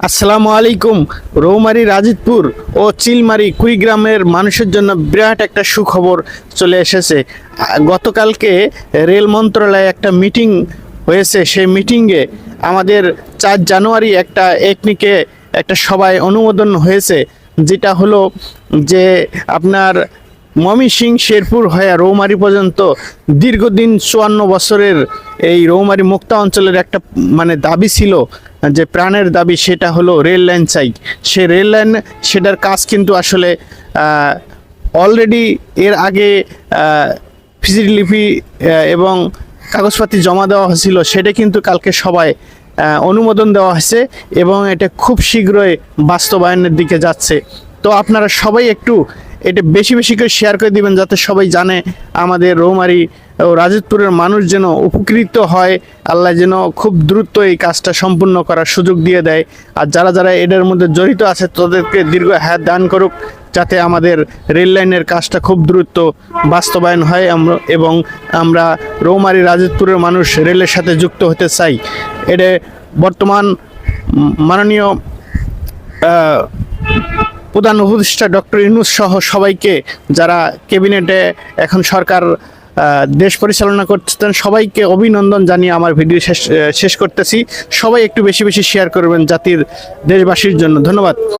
আসসালামু আলাইকুম। রৌমারী রাজিতপুর ও চিলমারী কুড়িগ্রামের মানুষের জন্য বিরাট একটা সুখবর চলে এসেছে। গতকালকে রেল মন্ত্রণালয়ে একটা মিটিং হয়েছে। সেই মিটিংয়ে আমাদের 4 জানুয়ারি একটা একনিকে একটা সভায় অনুমোদন হয়েছে, যেটা হলো যে আপনার ময়মনসিংহ শেরপুর হয়ে রৌমারী পর্যন্ত দীর্ঘদিন 54 বছরের এই রৌমারী মুক্তা অঞ্চলের একটা দাবি ছিল, যে প্রাণের দাবি, সেটা হলো রেল লাইন চাই। সে রেল লাইন সেটার কাজ কিন্তু আসলে অলরেডি এর আগে ফিজিলিপি এবং কাগজপাতি জমা দেওয়া হয়েছিল, সেটা কিন্তু কালকে সবাই অনুমোদন দেওয়া হয়েছে এবং এটা খুব শীঘ্রই বাস্তবায়নের দিকে যাচ্ছে। তো আপনারা সবাই একটু এটা বেশি বেশি করে শেয়ার করে দিবেন, যাতে সবাই জানে আমাদের রৌমারী ও রাজিতপুরের মানুষ যেন উপকৃত হয়। আল্লাহ যেন খুব দ্রুত এই কাজটা সম্পূর্ণ করার সুযোগ দিয়ে দেয়। আর যারা যারা এদের মধ্যে জড়িত আছে তাদেরকে দীর্ঘ হায়াত দান করুক, যাতে আমাদের রেল লাইনের কাজটা খুব দ্রুত বাস্তবায়ন হয় এবং আমরা রৌমারী রাজিতপুরের মানুষ রেলের সাথে যুক্ত হতে চাই। এটা বর্তমান মাননীয় প্রধান উপদেষ্টা ডক্টর ইউনূস সহ সবাইকে, যারা ক্যাবিনেটে এখন সরকার দেশ পরিচালনা করতেছেন, সবাইকে অভিনন্দন জানিয়ে আমার ভিডিও শেষ করতেছি। সবাই একটু বেশি বেশি শেয়ার করবেন জাতির দেশবাসীর জন্য। ধন্যবাদ।